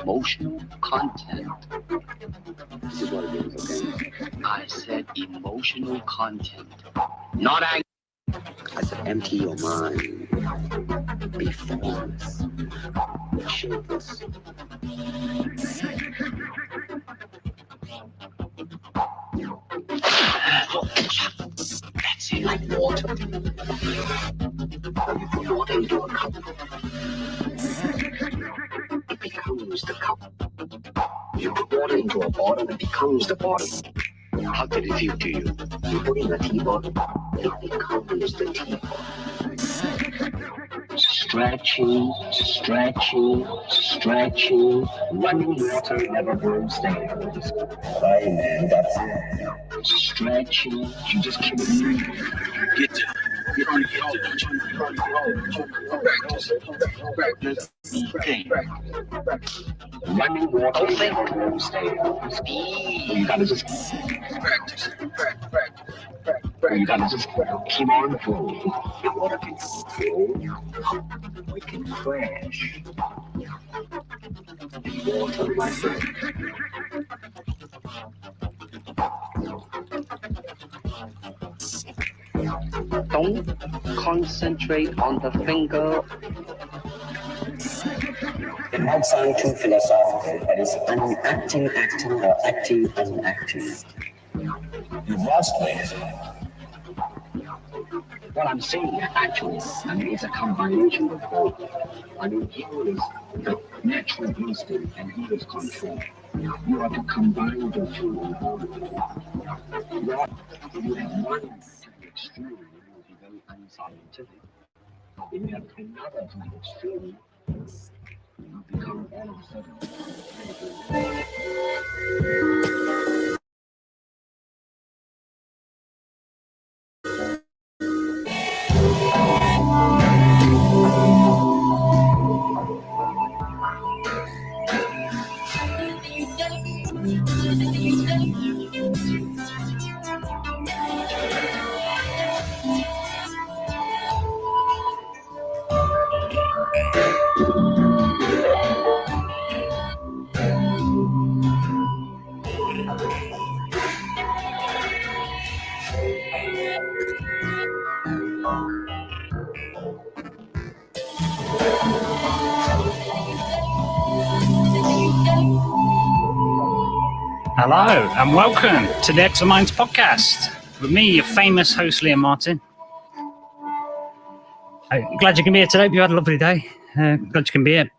Emotional content. This is what it is, okay? I said emotional content, not anger. I said empty your mind. Be formless. Shapeless. That's it, like water. When you put water into a cup, it becomes the cup. You put water into a bottle, it becomes the bottle. How did it feel to you? You put in a tea bottle, it becomes the teapot. Stretching, stretching, stretching. Running water never grows stale. Right, man, that's it. Stretching, you just keep moving. Get on the practice. Running water never grows stale. You gotta just practice. You gotta just keep on flowing. The water can flow, we can crash. In water, my friend. Don't concentrate on the finger. It might sound too philosophical, but it's acting, or acting, unacting. You've lost weight. What I'm saying, actually, it's a combination of both. Here is the natural instinct, and here is control. You have to combine the two in order to if you have one to the extreme, it will be very unscientific. If you have another to the extreme, you become all of a sudden. Hello and welcome to the Exiled Minds Podcast with me, your famous host, Liam Martin. I'm glad you can be here today. Hope you had a lovely day. Glad you can be here.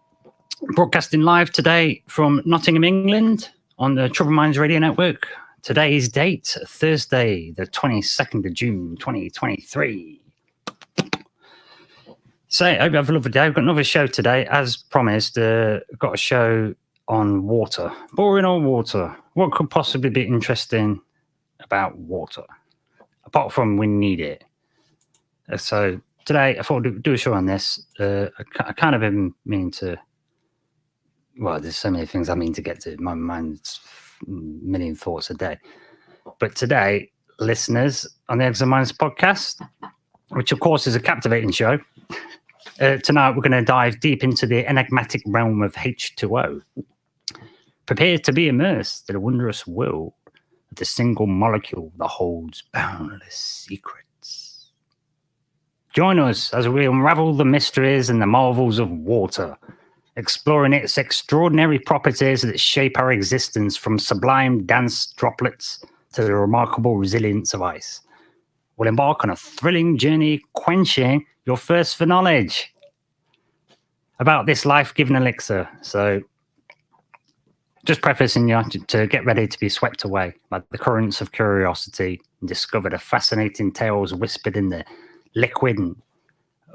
Broadcasting live today from Nottingham, England on the Troubled Minds Radio Network. Today's date, Thursday, the 22nd of June, 2023. So I hope you have a lovely day. I've got another show today. As promised, I've got a show on water. Boring on water. What could possibly be interesting about water? Apart from we need it. So today I thought I'd do a show on this. I kind of been meaning to, well, there's so many things I mean to get to. My mind's a million thoughts a day. But today, listeners on the Exiled Minds Podcast, which of course is a captivating show, tonight we're going to dive deep into the enigmatic realm of H2O. Prepare to be immersed in a wondrous world of the single molecule that holds boundless secrets. Join us as we unravel the mysteries and the marvels of water, exploring its extraordinary properties that shape our existence, from sublime dance droplets to the remarkable resilience of ice. We'll embark on a thrilling journey, quenching your thirst for knowledge. about this life-giving elixir. So just prefacing you to get ready to be swept away by the currents of curiosity and discover the fascinating tales whispered in the liquid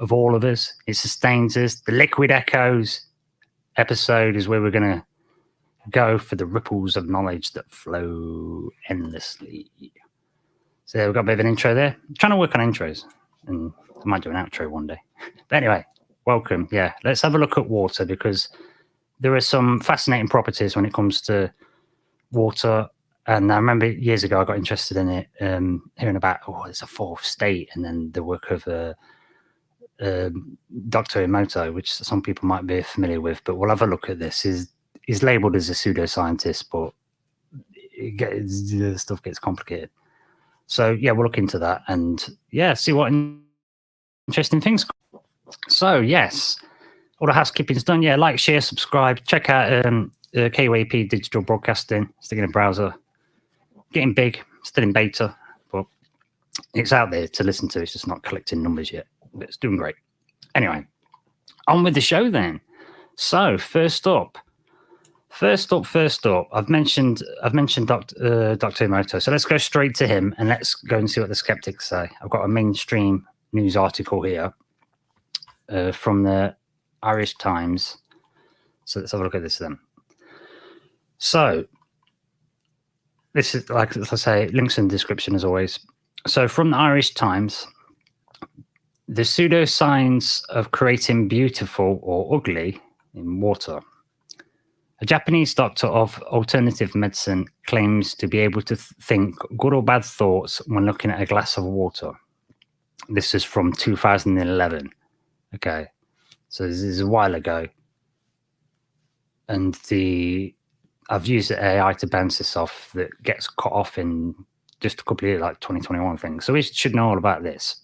of all of us. It sustains us. The Liquid Echoes episode is where we're going to go for the ripples of knowledge that flow endlessly. So we've got a bit of an intro there. I'm trying to work on intros, and I might do an outro one day. But anyway, welcome. Yeah, let's have a look at water, because there are some fascinating properties when it comes to water. And I remember years ago I got interested in it, hearing about, it's a fourth state, and then the work of Dr. Emoto, which some people might be familiar with. But we'll have a look at this. He's labeled as a pseudoscientist, but the stuff gets complicated. So yeah, we'll look into that and see what interesting things. So yes, all the housekeeping's done. Yeah, like, share, subscribe. Check out KUAP Digital Broadcasting. Still in a browser. Getting big. Still in beta, but it's out there to listen to. It's just not collecting numbers yet, but it's doing great. Anyway, on with the show then. So first up, I've mentioned Dr. Emoto. So let's go straight to him and let's go and see what the skeptics say. I've got a mainstream news article here from the Irish Times. So let's have a look at this then. So this is, like I say, links in the description as always. So from the Irish Times, the pseudoscience of creating beautiful or ugly in water. A Japanese doctor of alternative medicine claims to be able to think good or bad thoughts when looking at a glass of water. This is from 2011. Okay, so this is a while ago. And I've used the AI to bounce this off that gets cut off in just a couple of years, like 2021 things. So we should know all about this.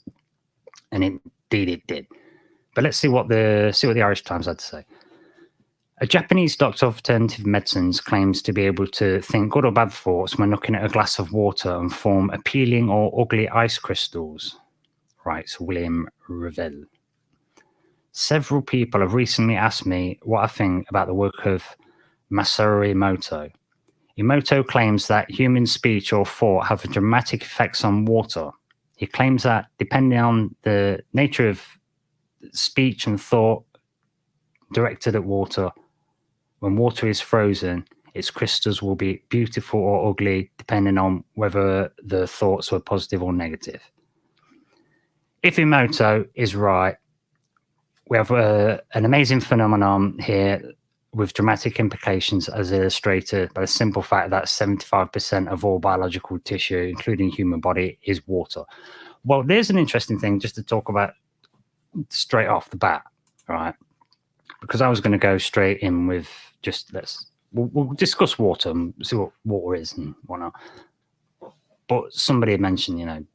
And indeed it did. But let's see what the Irish Times had to say. A Japanese doctor of alternative medicines claims to be able to think good or bad thoughts when looking at a glass of water and form appealing or ugly ice crystals, writes William Ravel. Several people have recently asked me what I think about the work of Masaru Emoto. Emoto claims that human speech or thought have dramatic effects on water. He claims that depending on the nature of speech and thought directed at water, when water is frozen, its crystals will be beautiful or ugly, depending on whether the thoughts were positive or negative. If Emoto is right, we have an amazing phenomenon here with dramatic implications as illustrated by the simple fact that 75% of all biological tissue, including human body, is water. Well, there's an interesting thing just to talk about straight off the bat, right? Because I was going to go straight in with just we'll discuss water and see what water is and whatnot. But somebody had mentioned,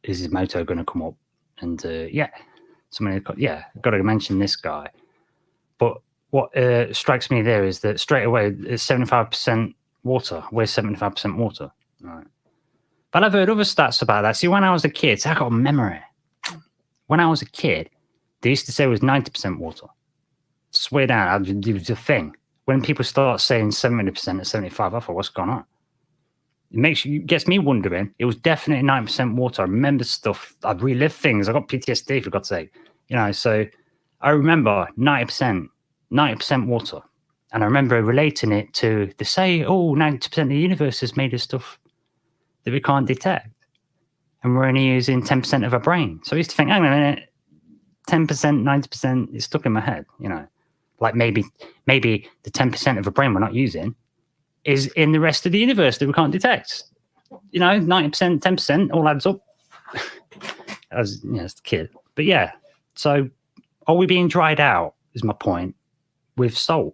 is Emoto going to come up? And got to mention this guy. But what strikes me there is that straight away it's 75% water. We're 75% water. Right. But I've heard other stats about that. See, when I was a kid, I got a memory. When I was a kid, they used to say it was 90% water. Swear down, it was a thing. When people start saying 70% or 75, I thought, what's going on? It gets me wondering. It was definitely 9% water. I remember stuff. I've relived things. I got PTSD, for God's sake. So I remember 90% water. And I remember relating it to the 90% of the universe is made of stuff that we can't detect. And we're only using 10% of our brain. So I used to think, hang on a minute, 10%, 90% is stuck in my head, Like maybe the 10% of a brain we're not using is in the rest of the universe that we can't detect. 90%, 10% all adds up. As a kid. But yeah, so are we being dried out is my point with salt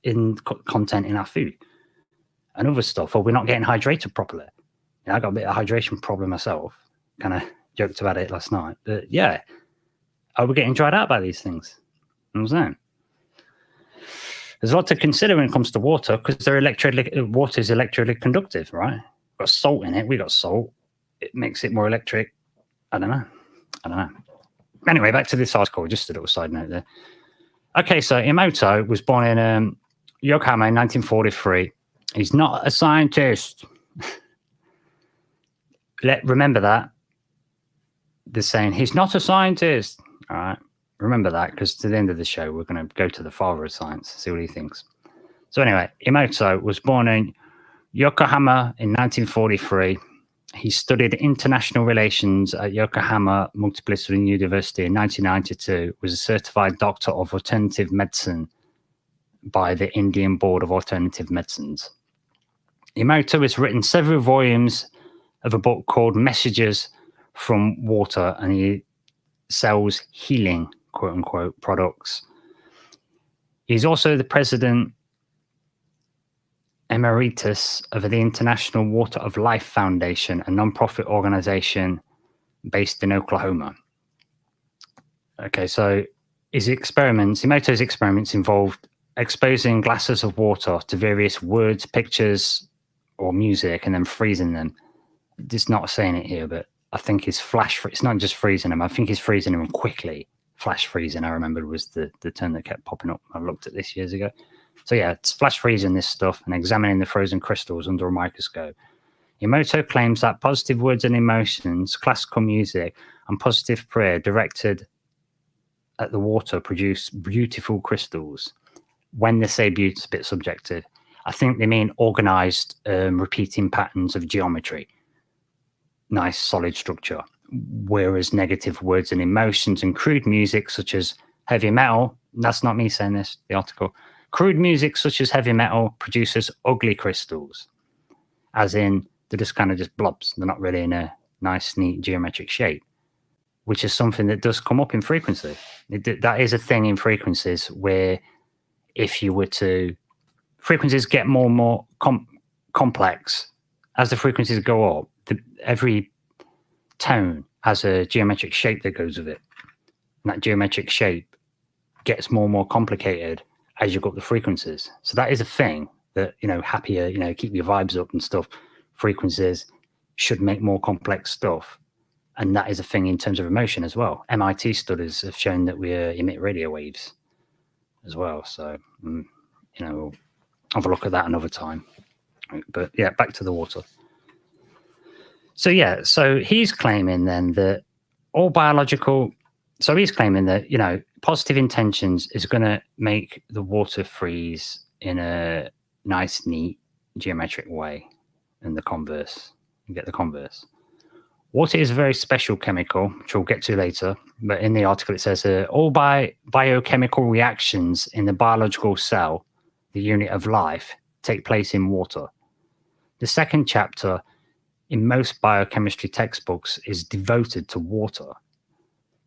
in content in our food and other stuff, or we're not getting hydrated properly. I got a bit of a hydration problem myself. Kind of joked about it last night. But yeah, are we getting dried out by these things? You know what I'm saying? There's a lot to consider when it comes to water because water is electrically conductive, right? We've got salt in it. We got salt. It makes it more electric. I don't know. Anyway, back to this article. Just a little side note there. Okay, so Emoto was born in Yokohama in 1943. He's not a scientist. Remember that. They're saying he's not a scientist. All right. Remember that, because to the end of the show, we're going to go to the father of science, see what he thinks. So anyway, Emoto was born in Yokohama in 1943. He studied international relations at Yokohama Multidisciplinary University in 1992, was a certified doctor of alternative medicine by the Indian Board of Alternative Medicines. Emoto has written several volumes of a book called Messages from Water, and he sells healing, quote unquote, products. He's also the president emeritus of the International Water of Life Foundation, a non-profit organization based in Oklahoma. Okay, so Emoto's experiments involved exposing glasses of water to various words, pictures, or music, and then freezing them. It's not saying it here, but I think it's not just freezing them. I think he's freezing them quickly. Flash freezing, I remember, was the term that kept popping up. I looked at this years ago. So yeah, it's flash freezing this stuff and examining the frozen crystals under a microscope. Emoto claims that positive words and emotions, classical music, and positive prayer directed at the water produce beautiful crystals. When they say beauty, it's a bit subjective. I think they mean organized, repeating patterns of geometry. Nice, solid structure. Whereas negative words and emotions and crude music, such as heavy metal, that's not me saying this, the article. Crude music, such as heavy metal, produces ugly crystals. As in, they're just kind of just blobs. They're not really in a nice, neat geometric shape, which is something that does come up in frequency. That is a thing in frequencies where if you were to... frequencies get more and more complex. As the frequencies go up, every tone has a geometric shape that goes with it. And that geometric shape gets more and more complicated as you go up the frequencies. So that is a thing that, happier, keep your vibes up and stuff. Frequencies should make more complex stuff. And that is a thing in terms of emotion as well. MIT studies have shown that we emit radio waves as well. So, we'll have a look at that another time. But yeah, back to the water. So he's claiming then that all biological... So he's claiming that, positive intentions is going to make the water freeze in a nice, neat, geometric way. And the converse. You get the converse. Water is a very special chemical, which we'll get to later. But in the article, it says all biochemical reactions in the biological cell, the unit of life, take place in water. The second chapter in most biochemistry textbooks is devoted to water.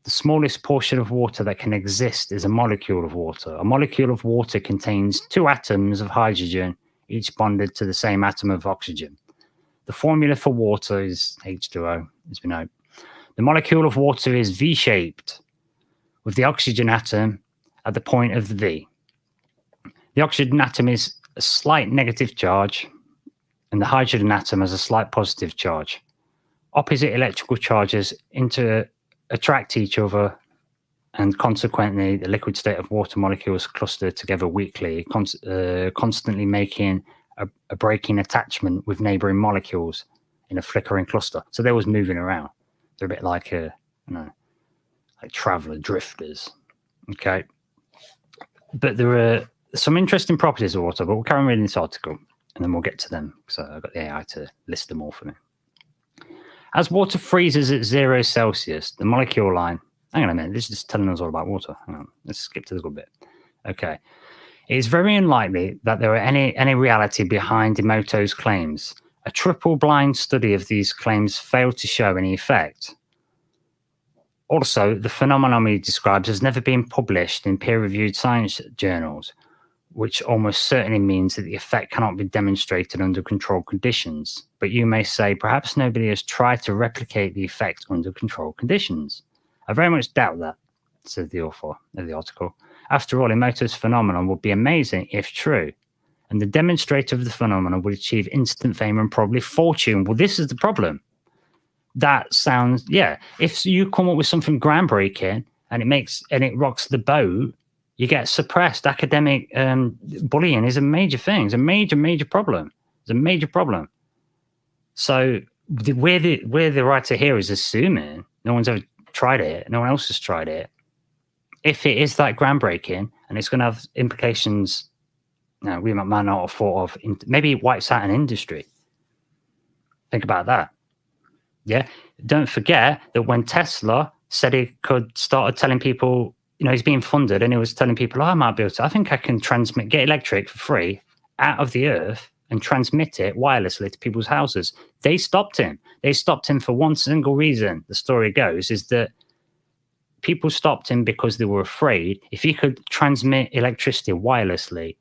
The smallest portion of water that can exist is a molecule of water. A molecule of water contains two atoms of hydrogen, each bonded to the same atom of oxygen. The formula for water is H2O, as we know. The molecule of water is V-shaped, with the oxygen atom at the point of the V. The oxygen atom is a slight negative charge, and the hydrogen atom has a slight positive charge. Opposite electrical charges attract each other, and consequently, the liquid state of water molecules cluster together weakly, constantly making a breaking attachment with neighboring molecules in a flickering cluster. So they're always moving around. They're a bit like like traveler drifters. Okay. But there are some interesting properties of water, but we'll carry on reading this article and then we'll get to them. So I've got the AI to list them all for me. As water freezes at 0 Celsius, the molecule line... Hang on a minute, this is just telling us all about water. Hang on, let's skip to the good bit. Okay. It is very unlikely that there are any reality behind Emoto's claims. A triple-blind study of these claims failed to show any effect. Also, the phenomenon he describes has never been published in peer-reviewed science journals, which almost certainly means that the effect cannot be demonstrated under controlled conditions. But you may say, perhaps nobody has tried to replicate the effect under controlled conditions. I very much doubt that, said the author of the article. After all, Emoto's phenomenon would be amazing if true, and the demonstrator of the phenomenon would achieve instant fame and probably fortune. Well, this is the problem. That sounds, if you come up with something groundbreaking and it rocks the boat, You get suppressed. Academic bullying is a major thing. It's a major problem. It's a major problem. So where the writer here is assuming no one's ever tried it, no one else has tried it. If it is that groundbreaking and it's going to have implications, we might not have thought of. Maybe it wipes out an industry. Think about that. Yeah. Don't forget that when Tesla said he could start telling people, he's being funded, and he was telling people, I might be able to, I think I can get electric for free out of the earth and transmit it wirelessly to people's houses. They stopped him. They stopped him for one single reason. The story goes is that people stopped him because they were afraid if he could transmit electricity wirelessly,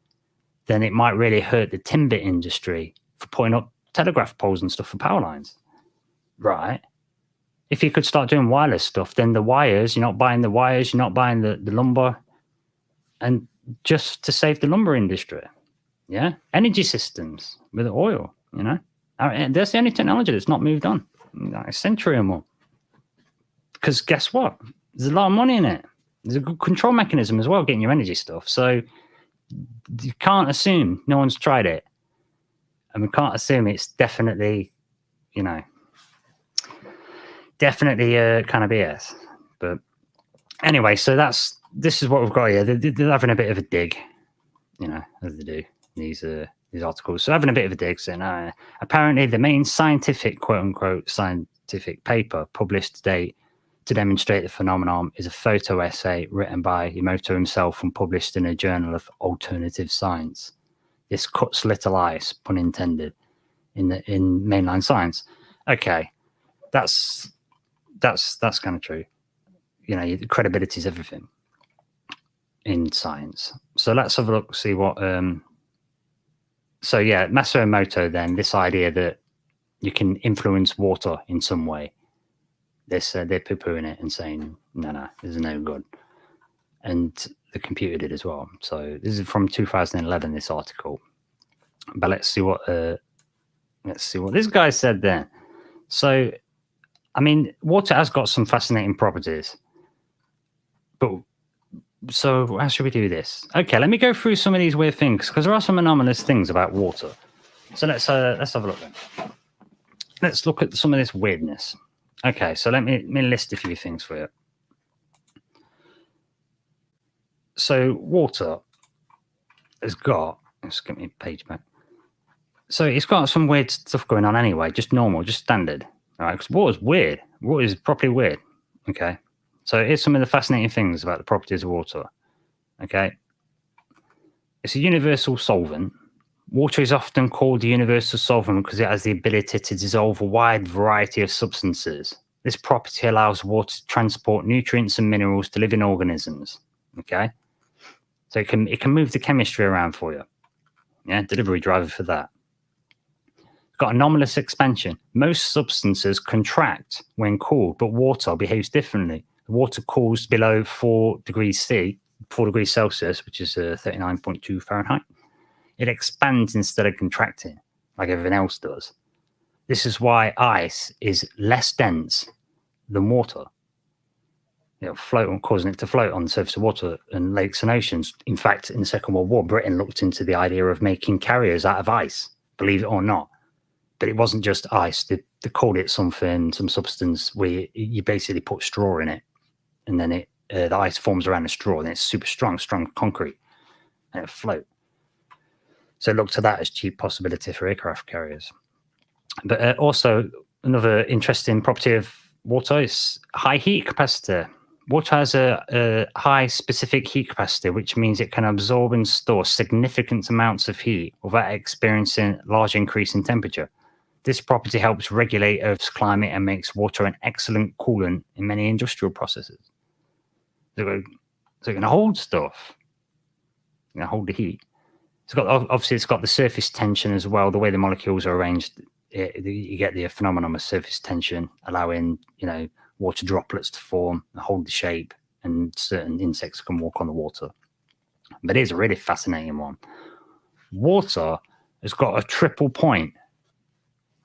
then it might really hurt the timber industry for putting up telegraph poles and stuff for power lines. Right. If you could start doing wireless stuff, then the wires, you're not buying the wires, you're not buying the lumber, and just to save the lumber industry. Yeah. Energy systems with oil, And that's the only technology that's not moved on like a century or more. Because guess what? There's a lot of money in it. There's a good control mechanism as well, getting your energy stuff. So you can't assume no one's tried it. And we can't assume it's definitely, definitely kind of BS. But anyway, so this is what we've got here. They're having a bit of a dig, as they do, these articles. So having a bit of a dig, saying, apparently the main scientific, quote unquote, scientific paper published today to demonstrate the phenomenon is a photo essay written by Emoto himself and published in a journal of alternative science. This cuts little ice, pun intended, in mainline science. Okay, that's kind of true. Credibility is everything in science. So let's have a look, see what. So yeah, Masaru Emoto. Then this idea that you can influence water in some way. They're poo-pooing it and saying, no, this is no good. And the computer did as well. So this is from 2011, this article. But let's see what this guy said there. So, water has got some fascinating properties. But so how should we do this? Okay, let me go through some of these weird things, because there are some anomalous things about water. So let's have a look then. Let's look at some of this weirdness. Okay, so let me list a few things for you. So water has got, let's get me a page back. So it's got some weird stuff going on anyway, just normal, just standard. All right, because water's weird. Water is properly weird. Okay, so here's some of the fascinating things about the properties of water. Okay, it's a universal solvent. Water is often called a universal solvent because it has the ability to dissolve a wide variety of substances. This property allows water to transport nutrients and minerals to living organisms. Okay, so it can move the chemistry around for you. Yeah, delivery driver for that. It's got anomalous expansion. Most substances contract when cooled, but water behaves differently. The water cools below 4 degrees Celsius, which is 39.2 Fahrenheit. It expands instead of contracting, like everything else does. This is why ice is less dense than water. Causing it to float on the surface of water and lakes and oceans. In fact, in the Second World War, Britain looked into the idea of making carriers out of ice, believe it or not. But it wasn't just ice. They called it some substance where you basically put straw in it, and then the ice forms around the straw, and it's super strong concrete, and it'll float. So look to that as cheap possibility for aircraft carriers. But also another interesting property of water is high heat capacity. Water has a high specific heat capacity, which means it can absorb and store significant amounts of heat without experiencing large increase in temperature. This property helps regulate Earth's climate and makes water an excellent coolant in many industrial processes. So it can hold stuff. It can hold the heat. It's got the surface tension as well. The way the molecules are arranged, you get the phenomenon of surface tension, allowing water droplets to form and hold the shape, and certain insects can walk on the water. But here's a really fascinating one. Water has got a triple point.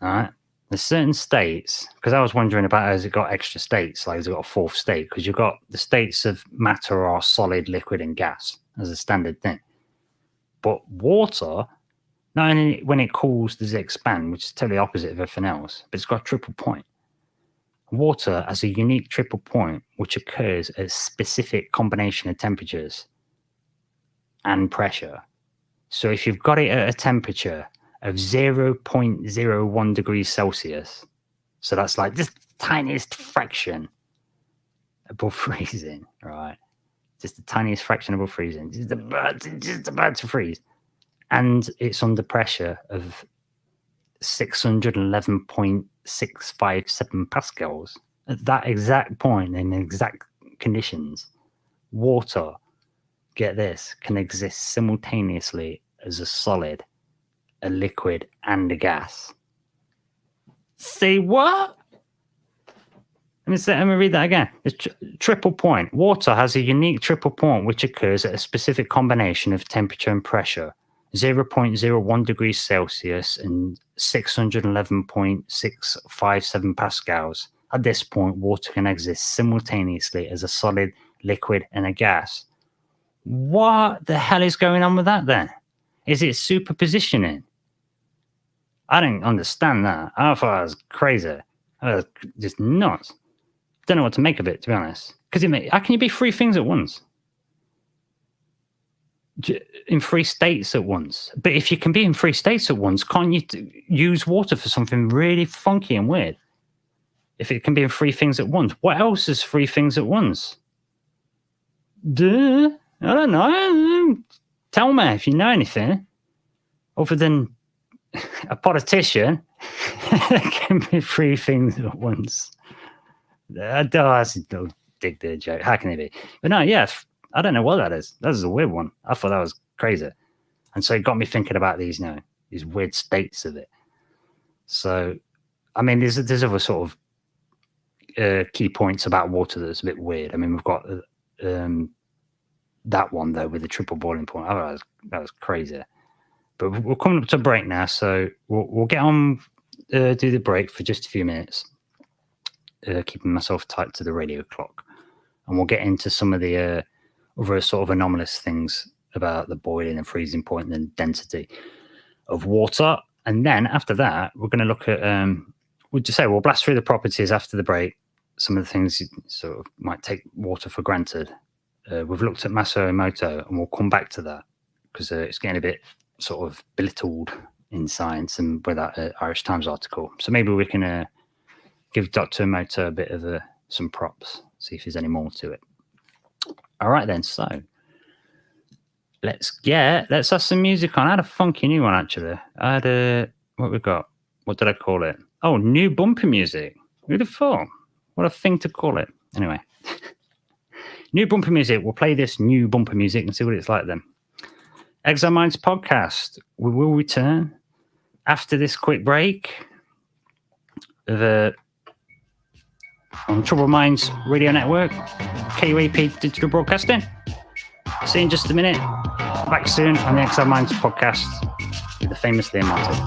All right. There's certain states, because I was wondering about has it got extra states, like has it got a fourth state? Because you've got the states of matter are solid, liquid, and gas. as a standard thing. But water, not only when it cools does it expand, which is totally opposite of everything else, but it's got a triple point. Water has a unique triple point which occurs at a specific combination of temperatures and pressure. So if you've got it at a temperature of 0.01 degrees Celsius, so that's like just the tiniest fraction above freezing, right? Just the tiniest fraction above freezing, just about to freeze. And it's under pressure of 611.657 pascals. At that exact point, in exact conditions, water, get this, can exist simultaneously as a solid, a liquid, and a gas. Say what? Let me read that again. It's triple point. Water has a unique triple point which occurs at a specific combination of temperature and pressure, 0.01 degrees Celsius and 611.657 pascals. At this point, water can exist simultaneously as a solid, liquid, and a gas. What the hell is going on with that then? Is it superpositioning? I don't understand that. I thought it was crazy. I was just nuts. Don't know what to make of it, to be honest. Because how can you be three things at once? In three states at once? But if you can be in three states at once, can't you use water for something really funky and weird? If it can be in three things at once, what else is three things at once? Duh. I don't know. Tell me if you know anything. Other than a politician, there can be three things at once. Don't dig the joke. How can it be? But no, yeah, I don't know what that is. That is a weird one. I thought that was crazy. And so it got me thinking about these weird states of it. So, I mean, there's other sort of key points about water that's a bit weird. I mean, we've got that one, though, with the triple boiling point. Oh, that was crazy. But we're coming up to a break now, so we'll get on, do the break for just a few minutes, keeping myself tight to the radio clock. And we'll get into some of the other sort of anomalous things about the boiling and freezing point and the density of water. And then after that, we're going to look at, we'll blast through the properties after the break, some of the things you sort of might take water for granted. We've looked at Masaru Emoto, and we'll come back to that because it's getting a bit sort of belittled in science and with that Irish Times article. So maybe we can give Dr. Emoto a bit of some props, see if there's any more to it. All right then, so let's have some music on. I had a funky new one actually. I had what we got? What did I call it? Oh, new bumper music. Who'd have thought? What a thing to call it. Anyway. New bumper music. We'll play this new bumper music and see what it's like then. Exiled Minds Podcast. We will return after this quick break on Troubled Minds Radio Network, KUAP Digital Broadcasting. See you in just a minute. Back soon on the Exiled Minds Podcast with the famous Liam Martin.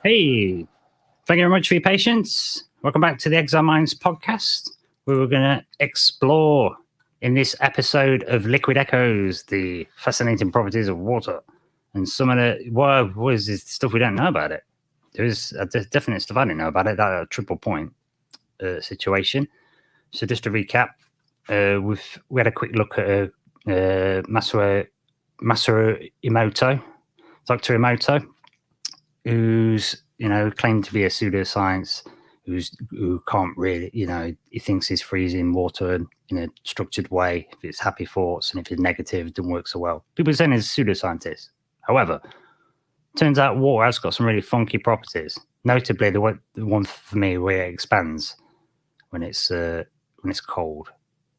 Hey, thank you very much for your patience. Welcome back to the Exiled Minds Podcast, where we're going to explore in this episode of Liquid Echoes the fascinating properties of water and some of the what is this stuff we don't know about it. There is definite stuff I didn't know about it. That triple point situation. So just to recap, we had a quick look at Masaru Emoto, Dr. Emoto, who's claimed to be a pseudoscience, who can't really, he thinks he's freezing water in a structured way if it's happy thoughts, and if it's negative, it doesn't work so well. People are saying he's a pseudoscientist. However, turns out water has got some really funky properties. Notably, the one for me where it expands when it's cold,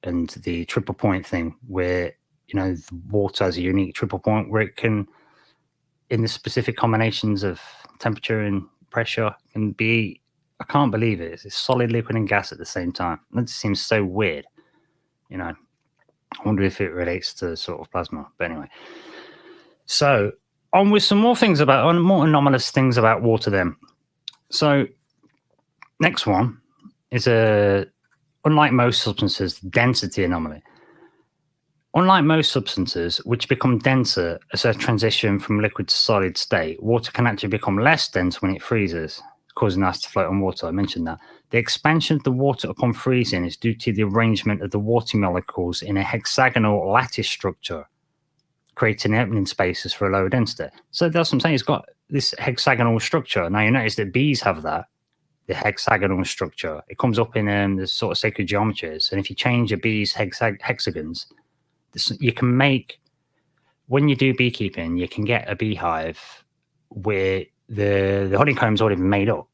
and the triple point thing where the water has a unique triple point where it can, in the specific combinations of temperature and pressure, can be, I can't believe it, it's solid, liquid, and gas at the same time. That just seems so weird. I wonder if it relates to sort of plasma. But anyway, so on with some more more anomalous things about water then. So next one is unlike most substances, density anomaly. Unlike most substances, which become denser as a transition from liquid to solid state, water can actually become less dense when it freezes, causing ice to float on water. I mentioned that. The expansion of the water upon freezing is due to the arrangement of the water molecules in a hexagonal lattice structure, creating opening spaces for a lower density. So that's what I'm saying. It's got this hexagonal structure. Now, you notice that bees have that, the hexagonal structure. It comes up in the sort of sacred geometries. And if you change a bee's hexagons, you can make, when you do beekeeping, you can get a beehive where the honeycomb's already been made up,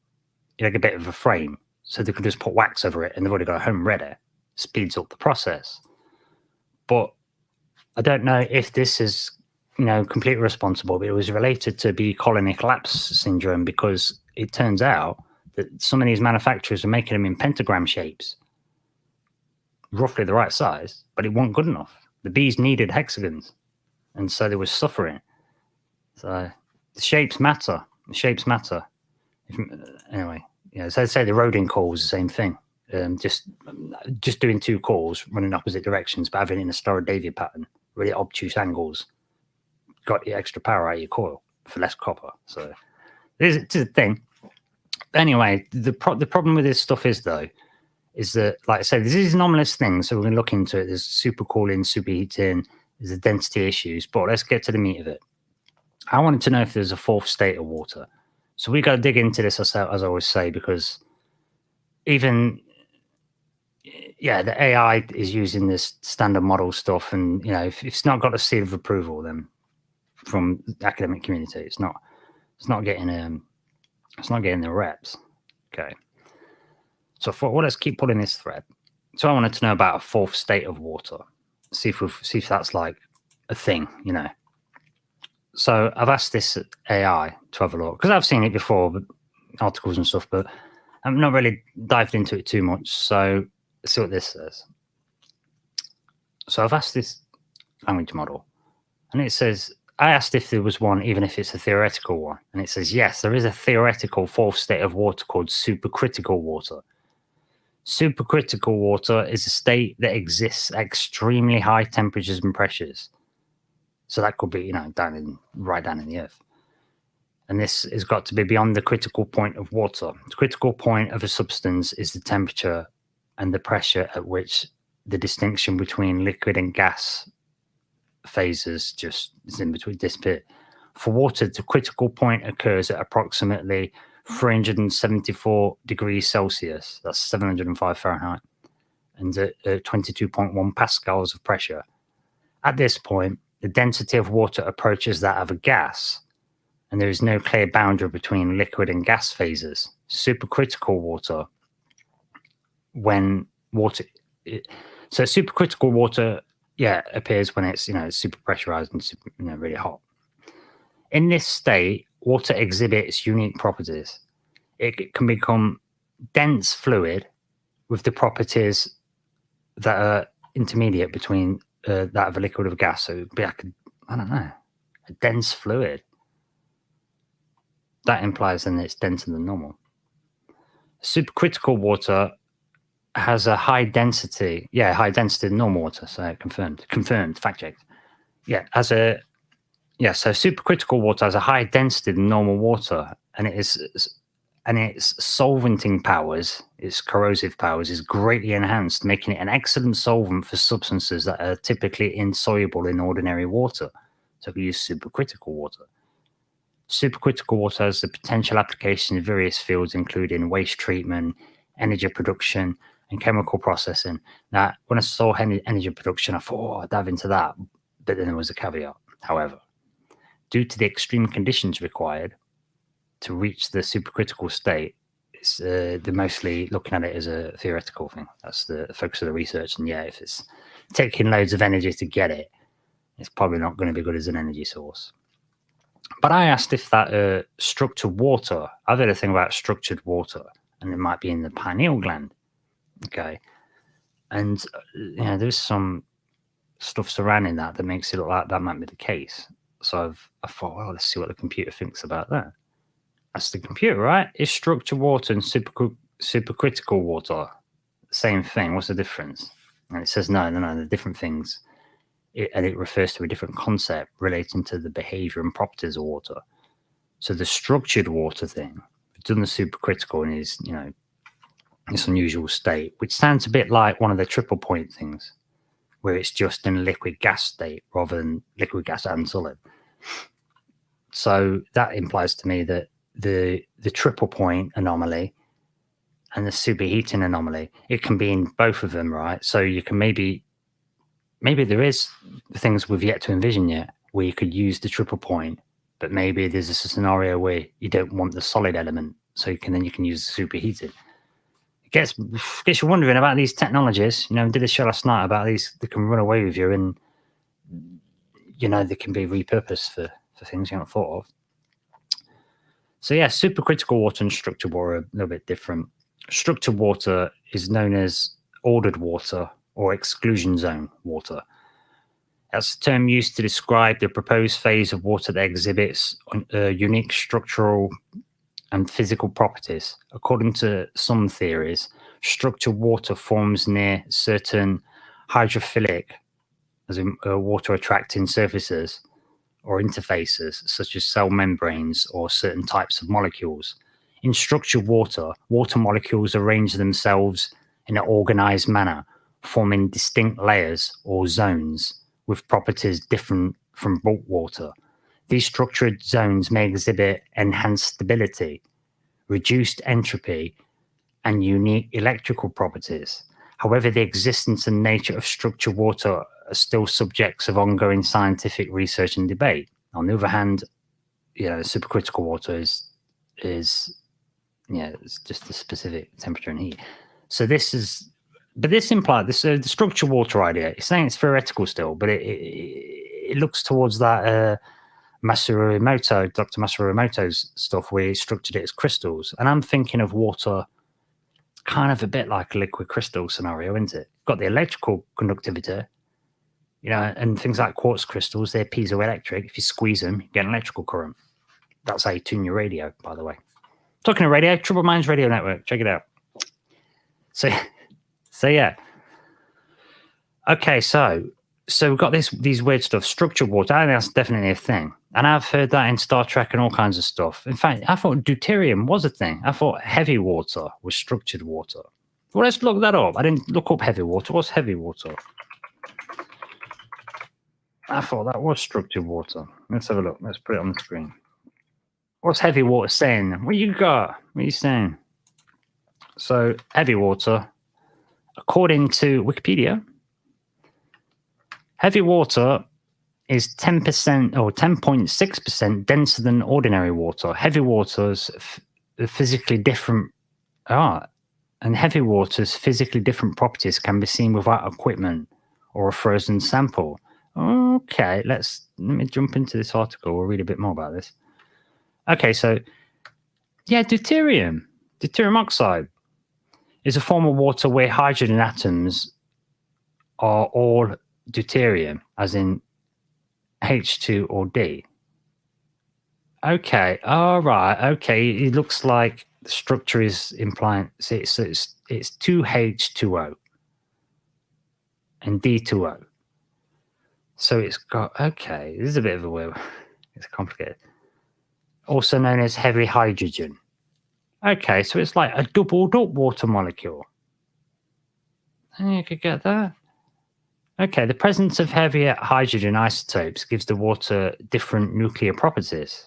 like a bit of a frame, so they can just put wax over it and they've already got a home ready. Speeds up the process. But I don't know if this is completely responsible, but it was related to bee colony collapse syndrome, because it turns out that some of these manufacturers are making them in pentagram shapes, roughly the right size, but it wasn't good enough. The bees needed hexagons, and so they were suffering. So the shapes matter. Anyway, so I'd say the roding call was the same thing. Just doing two calls running opposite directions, but having it in a Star-Davy pattern, really obtuse angles, got the extra power out of your coil for less copper. So it's a thing. Anyway, the problem with this stuff is that, like I said, this is anomalous things, so we're going to look into it. There's supercooling, superheating, there's the density issues, but let's get to the meat of it. I wanted to know if there's a fourth state of water. So we got to dig into this, as I always say, because even, the AI is using this standard model stuff, and, if it's not got a seal of approval, then from the academic community, it's not getting the reps. Okay. So let's keep pulling this thread. So I wanted to know about a fourth state of water. See if that's like a thing, So I've asked this AI to have a look, because I've seen it before, but articles and stuff, but I've not really dived into it too much. So Let's see what this says. So I've asked this language model, and it says, I asked if there was one, even if it's a theoretical one. And it says, yes, there is a theoretical fourth state of water called supercritical water. Supercritical water is a state that exists at extremely high temperatures and pressures. So that could be, right down in the earth. And this has got to be beyond the critical point of water. The critical point of a substance is the temperature and the pressure at which the distinction between liquid and gas phases just is in between this bit. For water, the critical point occurs at approximately 374 degrees Celsius, that's 705 Fahrenheit, and at 22.1 pascals of pressure. At this point, the density of water approaches that of a gas, and there is no clear boundary between liquid and gas phases. Supercritical water, so supercritical water, appears when it's super pressurized and super, really hot. In this state, water exhibits unique properties. It can become dense fluid with the properties that are intermediate between that of a liquid or a gas. So it would be like a dense fluid. That implies then it's denser than normal. Supercritical water has a high density than normal water. So confirmed, fact checked. So supercritical water has a higher density than normal water, and its solventing powers, its corrosive powers, is greatly enhanced, making it an excellent solvent for substances that are typically insoluble in ordinary water. So we use supercritical water. Supercritical water has the potential application in various fields, including waste treatment, energy production, and chemical processing. Now, when I saw energy production, I thought, I'd dive into that, but then there was a caveat. However, due to the extreme conditions required to reach the supercritical state, they're mostly looking at it as a theoretical thing. That's the focus of the research. And if it's taking loads of energy to get it, it's probably not going to be good as an energy source. But I asked if that structured water, I've heard a thing about structured water, and it might be in the pineal gland. Okay. And, there's some stuff surrounding that makes it look like that might be the case. So I thought, well, let's see what the computer thinks about that. That's the computer, right? Is structured water and supercritical water the same thing? What's the difference? And it says, no, they're different things. And it refers to a different concept relating to the behavior and properties of water. So the structured water thing, it's done the supercritical and is, this unusual state, which sounds a bit like one of the triple point things, where it's just in a liquid gas state rather than liquid gas and solid. So that implies to me that the triple point anomaly and the superheating anomaly, it can be in both of them, right? So you can maybe there is things we've yet to envision yet where you could use the triple point, but maybe there's a scenario where you don't want the solid element, so you can use the superheated. It gets you wondering about these technologies. I did a show last night about these. They can run away with you, and they can be repurposed for things you haven't thought of. So supercritical water and structured water are a little bit different. Structured water is known as ordered water or exclusion zone water. That's a term used to describe the proposed phase of water that exhibits unique structural and physical properties. According to some theories, structured water forms near certain hydrophilic, as in water attracting surfaces or interfaces, such as cell membranes or certain types of molecules. In structured water, water molecules arrange themselves in an organized manner, forming distinct layers or zones with properties different from bulk water. These structured zones may exhibit enhanced stability, reduced entropy, and unique electrical properties. However, the existence and nature of structured water are still subjects of ongoing scientific research and debate. On the other hand, supercritical water is it's just a specific temperature and heat. So this implies the structured water idea. It's saying it's theoretical still, but it looks towards that Dr. Masaru Emoto's stuff where he structured it as crystals. And I'm thinking of water kind of a bit like a liquid crystal scenario, isn't it? Got the electrical conductivity, and things like quartz crystals, they're piezoelectric. If you squeeze them, you get an electrical current. That's how you tune your radio, by the way. Talking of radio, Troubled Minds Radio Network. Check it out. So yeah. Okay, so we've got these weird stuff. Structured water, I think that's definitely a thing. And I've heard that in Star Trek and all kinds of stuff. In fact, I thought deuterium was a thing. I thought heavy water was structured water. Well, let's look that up. I didn't look up heavy water. What's heavy water? I thought that was structured water. Let's have a look. Let's put it on the screen. What's heavy water saying? What you got? What are you saying? So, heavy water, according to Wikipedia, heavy water is 10% or 10.6% denser than ordinary water. Heavy water's physically different. And heavy water's physically different properties can be seen without equipment or a frozen sample. Okay, let me jump into this article. We'll read a bit more about this. Okay, so yeah, deuterium oxide is a form of water where hydrogen atoms are all deuterium, as in H2 or D. Okay, all right. Okay, it looks like the structure is implying it's 2H2O and D2O. So it's got, okay, this is a bit of a weird, it's complicated. Also known as heavy hydrogen. Okay, so it's like a doubled up water molecule. You could get that. Okay, the presence of heavier hydrogen isotopes gives the water different nuclear properties.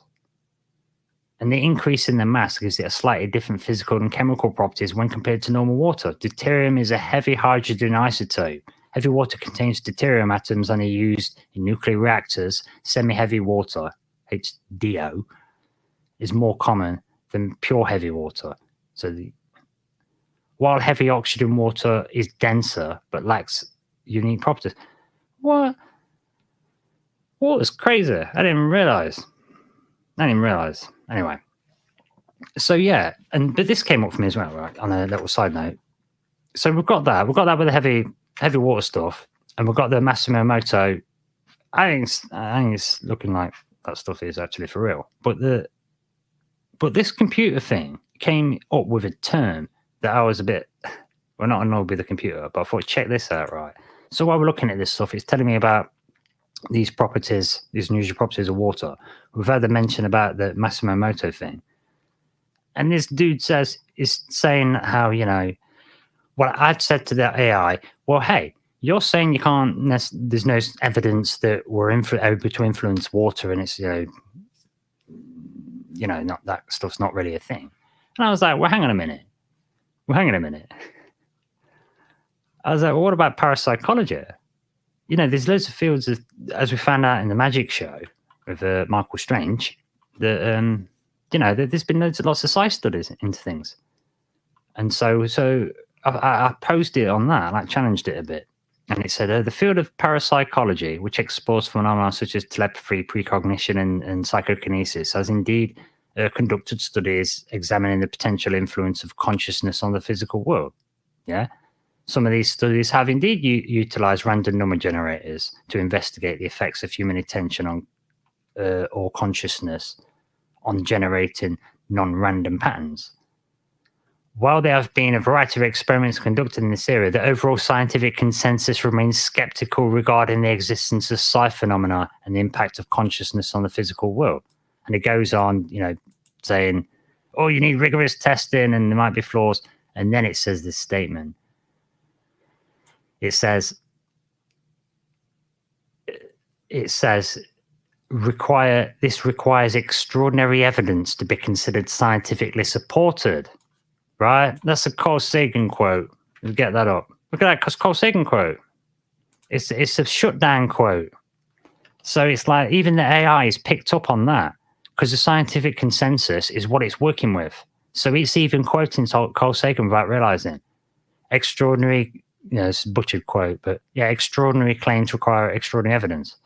And the increase in the mass gives it a slightly different physical and chemical properties when compared to normal water. Deuterium is a heavy hydrogen isotope. Heavy water contains deuterium atoms and are used in nuclear reactors. Semi-heavy water, HDO, is more common than pure heavy water. While heavy oxygen water is denser but lacks unique properties. What? Water's crazy. I didn't realize. Anyway. So yeah, but this came up for me as well, right? On a little side note. So we've got that with the heavy water stuff, and we've got the Matsumoto. I think it's looking like that stuff is actually for real. But this computer thing came up with a term that I was a bit, well, not annoyed with the computer, but I thought, check this out, right? So while we're looking at this stuff, it's telling me about these properties, these unusual properties of water. We've had the mention about the Matsumoto thing. And this dude is saying how, well, I'd said to the AI, well, hey, you're saying you can't, there's no evidence that we're able to influence water, and it's, not that stuff's not really a thing. And I was like, well, hang on a minute. I was like, well, what about parapsychology? There's loads of fields, as we found out in the magic show with Michael Strange, that, there's been lots of science studies into things. And so I posed it on that, like challenged it a bit. And it said, the field of parapsychology, which explores phenomena such as telepathy, precognition, and psychokinesis, has indeed conducted studies examining the potential influence of consciousness on the physical world. Yeah. Some of these studies have indeed utilized random number generators to investigate the effects of human attention on or consciousness on generating non-random patterns. While there have been a variety of experiments conducted in this area, the overall scientific consensus remains skeptical regarding the existence of psi phenomena and the impact of consciousness on the physical world. And it goes on, saying, oh, you need rigorous testing and there might be flaws. And then it says this statement. It says, this requires extraordinary evidence to be considered scientifically supported. Right? That's a Carl Sagan quote. Let's get that up. Look at that Carl Sagan quote. It's a shutdown quote. So it's like even the AI is picked up on that because the scientific consensus is what it's working with. So it's even quoting Carl Sagan without realizing. Extraordinary, it's a butchered quote, but yeah, extraordinary claims require extraordinary evidence.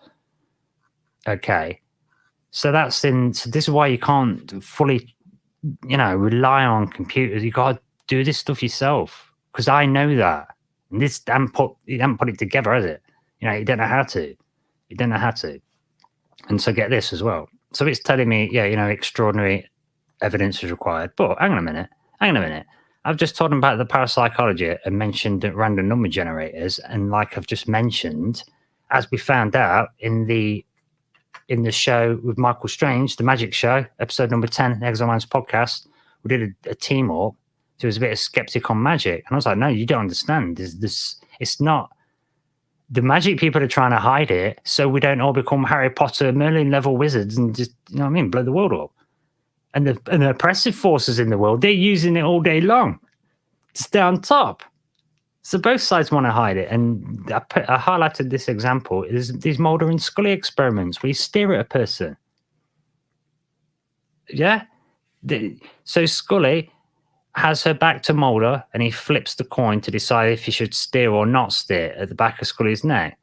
Okay. So this is why you can't fully, rely on computers. You got to do this stuff yourself, because I know that. And this you haven't put it together, has it? You know, you don't know how to. You don't know how to. And so get this as well. So it's telling me, yeah, you know, extraordinary evidence is required. But hang on a minute. I've just told them about the parapsychology and mentioned random number generators. And like I've just mentioned, as we found out in the show with Michael Strange, the magic show, episode number 10, the Exiled Minds Podcast, we did a team up. So he was a bit of skeptic on magic. And I was like, no, you don't understand. It's not. The magic people are trying to hide it so we don't all become Harry Potter, Merlin level wizards and just, you know what I mean, blow the world up. And the oppressive forces in the world, they're using it all day long to stay on top. So both sides want to hide it. And I highlighted this example is these Mulder and Scully experiments where you stare at a person. Yeah? So Scully has her back to Mulder and he flips the coin to decide if he should stare or not stare at the back of Scully's neck.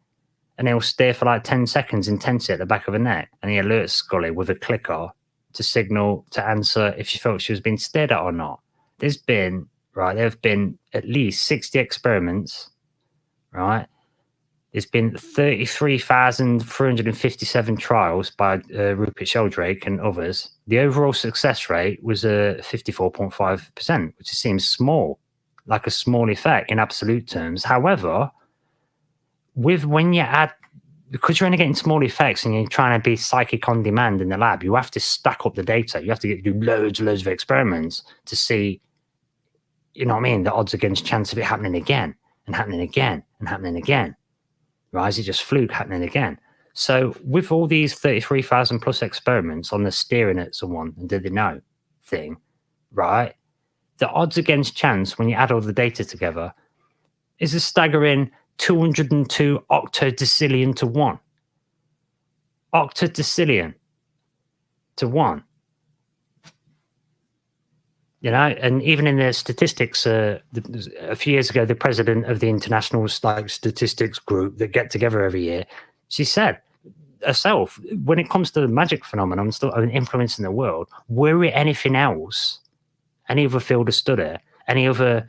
And he'll stare for like 10 seconds intensely at the back of her neck. And he alerts Scully with a clicker to signal to answer if she felt she was being stared at or not. There have been at least 60 experiments, right? There's been 33,357 trials by Rupert Sheldrake and others. The overall success rate was 54.5%, which seems small, like a small effect in absolute terms. However, when you add, because you're only getting small effects and you're trying to be psychic on demand in the lab, you have to stack up the data. You have to do loads of experiments to see, you know what I mean, the odds against chance of it happening again and happening again and happening again. Right? Is it just fluke happening again? So with all these 33,000 plus experiments on the staring at someone and did they know thing, right? The odds against chance when you add all the data together is a staggering 202 octodecillion to 1. Octodecillion to 1. You know, and even in the statistics, a few years ago, the president of the International Statistics Group that get together every year, she said herself, when it comes to the magic phenomenon, still influencing the world, were it anything else, any other field of study, any other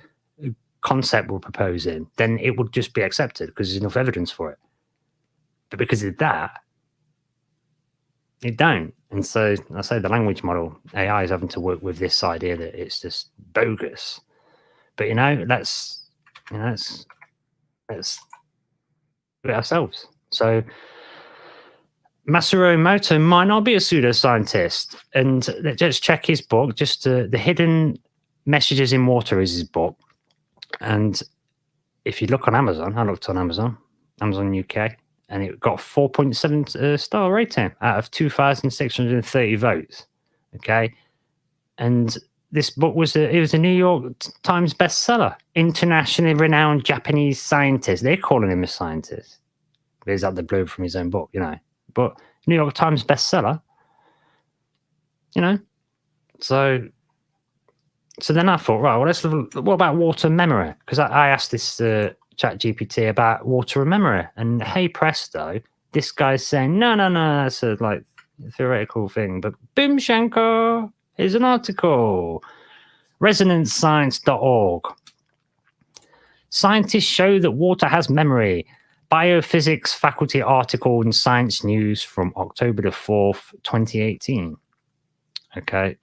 concept we're proposing, then it would just be accepted because there's enough evidence for it. But because of that, it don't. And so I say the language model, AI is having to work with this idea that it's just bogus. But let's do it ourselves. So Masaru Emoto might not be a pseudoscientist. And let's check his book. Just The Hidden Messages in Water is his book. And if you look on Amazon, I looked on Amazon UK, and it got 4.7 star rating out of 2,630 votes. Okay. And this book was a New York Times bestseller. Internationally renowned Japanese scientist. They're calling him a scientist. He's like the blurb from his own book, But New York Times bestseller, So then I thought, right, well, what about water memory? Because I asked this chat GPT about water and memory. And hey presto, this guy's saying, no, that's a theoretical thing. But boom shankar, here's an article. ResonanceScience.org. Scientists show that water has memory. Biophysics faculty article in Science News from October the 4th, 2018. Okay.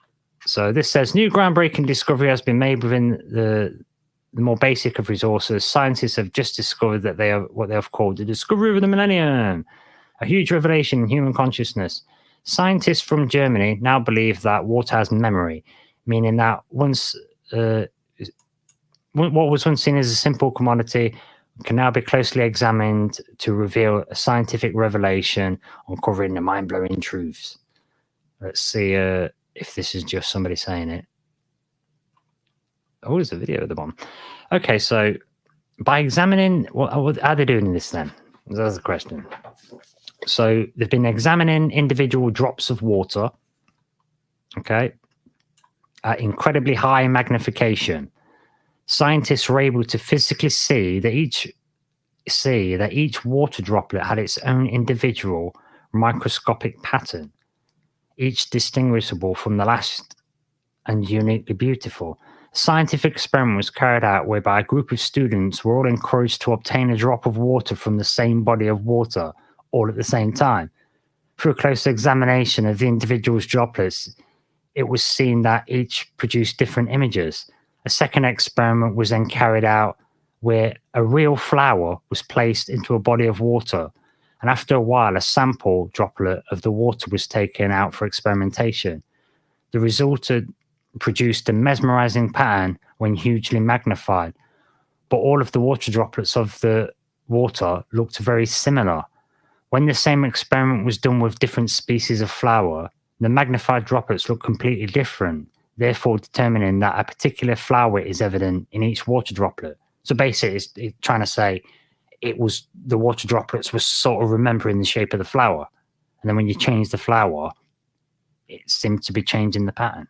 So this says, new groundbreaking discovery has been made within the more basic of resources. Scientists have just discovered that they are what they have called the discovery of the millennium, a huge revelation in human consciousness. Scientists from Germany now believe that water has memory, meaning that what was once seen as a simple commodity can now be closely examined to reveal a scientific revelation, uncovering the mind-blowing truths. Let's see if this is just somebody saying it. Oh, there's a video at the bottom. Okay, so by examining, what are they doing this then? That's the question. So they've been examining individual drops of water, okay, at incredibly high magnification. Scientists were able to physically see that each water droplet had its own individual microscopic pattern, each distinguishable from the last and uniquely beautiful. A scientific experiment was carried out whereby a group of students were all encouraged to obtain a drop of water from the same body of water all at the same time. Through a close examination of the individual's droplets, it was seen that each produced different images. A second experiment was then carried out where a real flower was placed into a body of water, and after a while, a sample droplet of the water was taken out for experimentation. The result produced a mesmerizing pattern when hugely magnified, but all of the water droplets of the water looked very similar. When the same experiment was done with different species of flower, the magnified droplets look completely different, therefore determining that a particular flower is evident in each water droplet. So basically, it's trying to say it was the water droplets were sort of remembering the shape of the flower. And then when you change the flower, it seemed to be changing the pattern.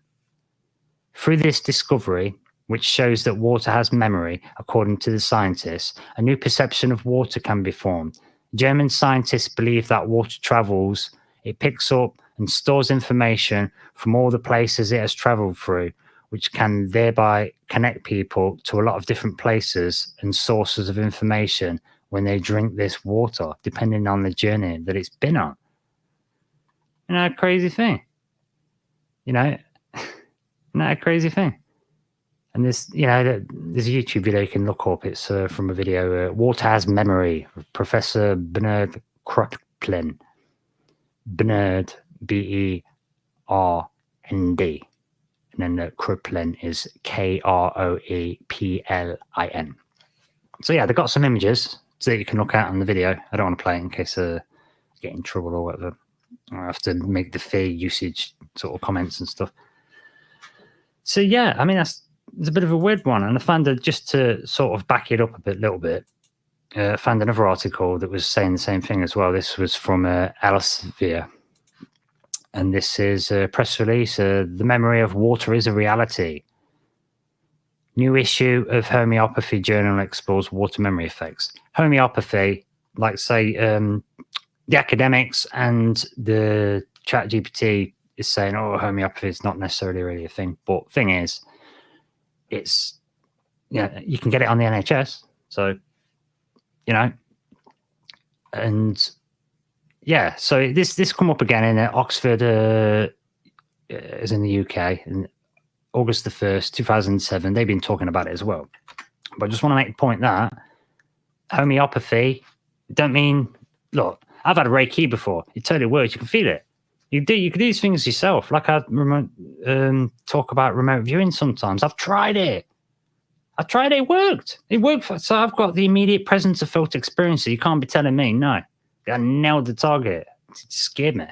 Through this discovery, which shows that water has memory, according to the scientists, a new perception of water can be formed. German scientists believe that water travels, it picks up and stores information from all the places it has traveled through, which can thereby connect people to a lot of different places and sources of information when they drink this water, depending on the journey that it's been on. You know, a crazy thing. You know, not a crazy thing. And this, you know, there's a YouTube video you can look up. It's from a video, Water Has Memory, Professor Bernard Kruplin. Bernard, B-E-R-N-D. And then Kruplin is K-R-O-E-P-L-I-N. So yeah, they've got some images that you can look at on the video. I don't want to play it in case I get in trouble or whatever. I have to make the fair usage sort of comments and stuff. So yeah, I mean, it's a bit of a weird one. And I found that just to sort of back it up a little bit, I found another article that was saying the same thing as well. This was from Elixir. And this is a press release. The memory of water is a reality. New issue of Homeopathy Journal explores water memory effects. Homeopathy, like say, the academics and the ChatGPT is saying, oh, homeopathy is not necessarily really a thing. But thing is, it's, you can get it on the NHS. So, and yeah, so this come up again in Oxford, is in the UK, in August the 1st, 2007. They've been talking about it as well. But I just want to make the point that homeopathy don't mean, look, I've had a Reiki before. It totally works. You can feel it. You can do these things yourself. Like I talk about remote viewing sometimes. I've tried it. It worked. It worked. So I've got the immediate presence of felt experience. So you can't be telling me, no, I nailed the target. It scared me.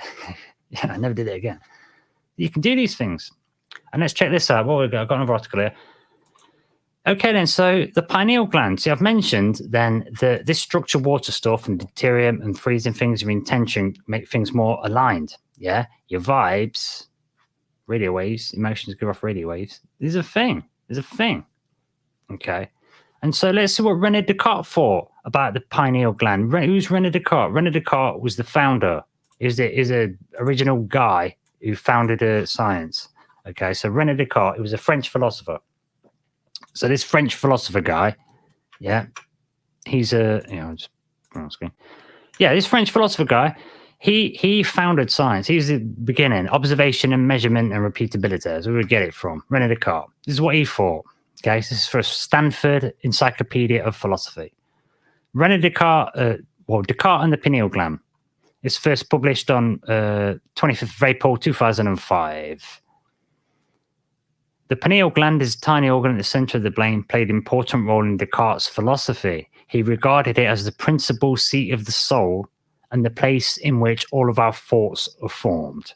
Yeah, I never did it again. You can do these things. And let's check this out. Well, I've got another article here. Okay, then. So the pineal gland. See, I've mentioned then that this structured water stuff and deuterium and freezing things with intention make things more aligned. Yeah, your vibes, radio waves, emotions give off radio waves. There's a thing. Okay. And so let's see what René Descartes thought about the pineal gland. Who's René Descartes? René Descartes was the founder. Is a original guy who founded science. Okay, so René Descartes, he was a French philosopher. So this French philosopher guy, yeah, he's a, just put on screen. Yeah, this French philosopher guy, he founded science. He was the beginning, observation and measurement and repeatability. That's where we get it from. René Descartes. This is what he thought. Okay, so this is for Stanford Encyclopedia of Philosophy. René Descartes, Descartes and the pineal gland. It's first published on 25th of April 2005. The pineal gland is a tiny organ at the center of the brain, played an important role in Descartes' philosophy. He regarded it as the principal seat of the soul and the place in which all of our thoughts are formed.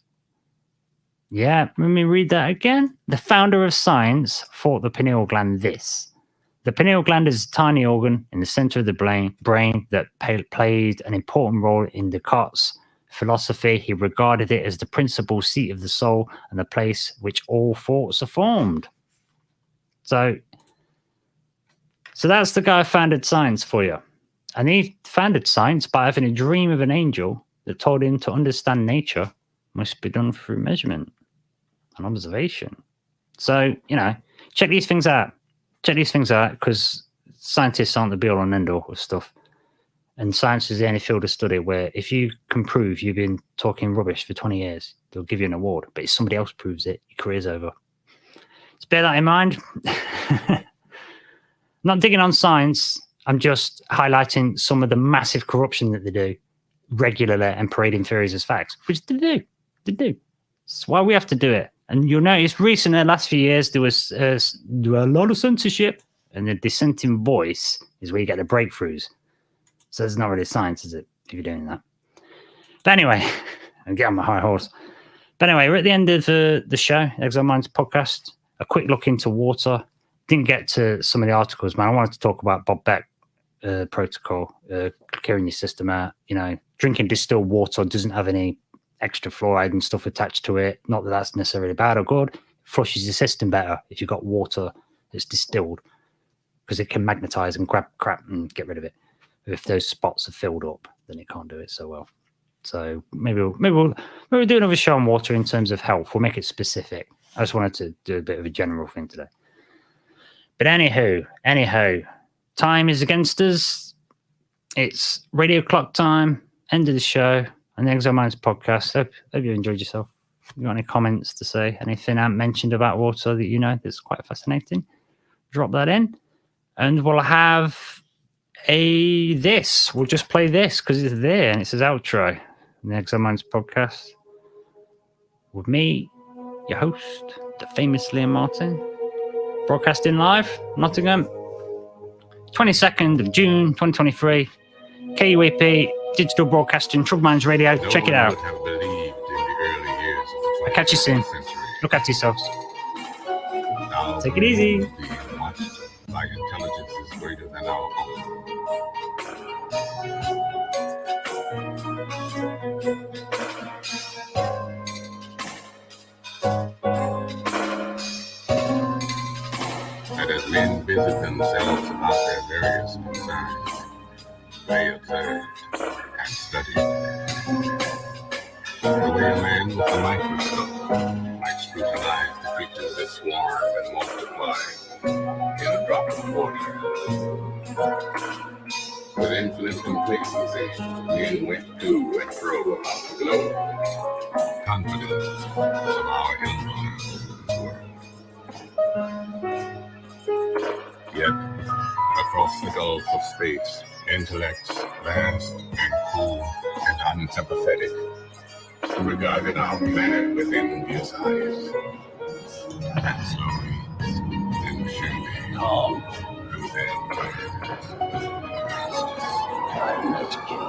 Yeah, let me read that again. The founder of science thought the pineal gland this. The pineal gland is a tiny organ in the center of the brain that played an important role in Descartes' philosophy. He regarded it as the principal seat of the soul and the place which all thoughts are formed. So that's the guy who founded science for you. And he founded science by having a dream of an angel that told him to understand nature must be done through measurement and observation. So, check these things out. Check these things out, because scientists aren't the be all and end all of stuff. And science is the only field of study where if you can prove you've been talking rubbish for 20 years, they'll give you an award. But if somebody else proves it, your career's over. Just bear that in mind. I'm not digging on science. I'm just highlighting some of the massive corruption that they do regularly and parading theories as facts, which they do. They do. That's why we have to do it. And you'll notice recently, the last few years, there was a lot of censorship, and the dissenting voice is where you get the breakthroughs. So it's not really science, is it, if you're doing that? But anyway, I'll get on my high horse. But anyway, we're at the end of the show, Exiled Minds Podcast. A quick look into water. Didn't get to some of the articles, man. I wanted to talk about Bob Beck protocol, clearing your system out. You know, drinking distilled water doesn't have any extra fluoride and stuff attached to it. Not that that's necessarily bad or good. It flushes your system better if you've got water that's distilled, because it can magnetize and grab crap and get rid of it. If those spots are filled up, then it can't do it so well. So maybe we'll do another show on water in terms of health. We'll make it specific. I just wanted to do a bit of a general thing today. But anyhow, time is against us. It's radio clock time. End of the show on the Exiled Minds Podcast. Hope you enjoyed yourself. You got any comments to say? Anything I haven't mentioned about water that you know that's quite fascinating? Drop that in, and we'll have this. We'll just play this because it's there and it says outro. The Exiled Minds Podcast with me, your host, the famous Liam Martin, broadcasting live, Nottingham, 22nd of June, 2023. KUAP, Digital Broadcasting, Troubled Minds Radio. Check it out. I'll catch you soon. Look after yourselves. Take it easy. Like intelligence is greater than our own. And as men busy themselves about their various concerns, they observed and studied the way a man with a microscope might scrutinize the creatures that swarm and multiply in a drop of water. With infinite complacency, men went to and fro about the globe, confident of our influence over the world. Yet, across the gulf of space, intellects vast and cool and unsympathetic regarded our planet with envious eyes. And slowly, and surely, through their I'm not to kill you.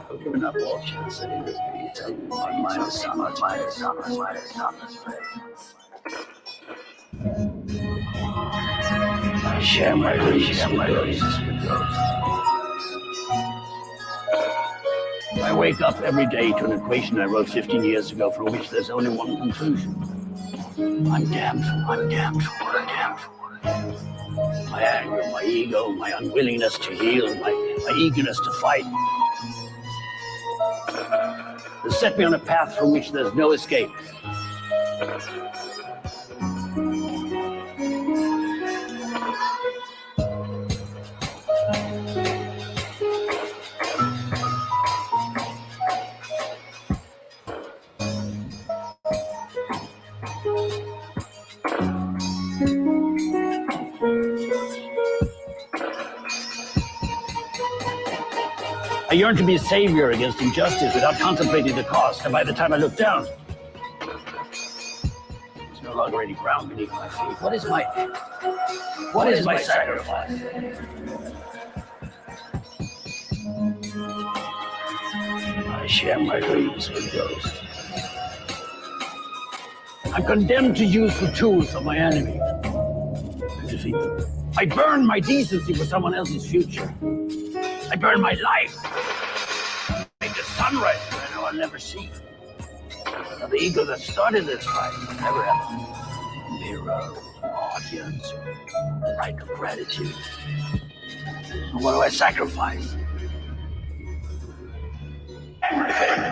I've given up all chance at anything. Minus summer. I share my reasons with ghosts. I wake up every day to an equation I wrote 15 years ago for which there's only one conclusion. I'm damned for. My anger, my ego, my unwillingness to heal, my eagerness to fight has set me on a path from which there's no escape. I yearn to be a savior against injustice without contemplating the cost, and by the time I look down, there's no longer any ground beneath my feet. What is my sacrifice? I share my dreams with ghosts. I'm condemned to use the tools of my enemy and defeat them. I burn my decency for someone else's future. I burn my life. Make the sunrise that I know I'll never see. Now, the ego that started this fight will never have a mirror, an audience, or a right of gratitude. And what do I sacrifice? Everything.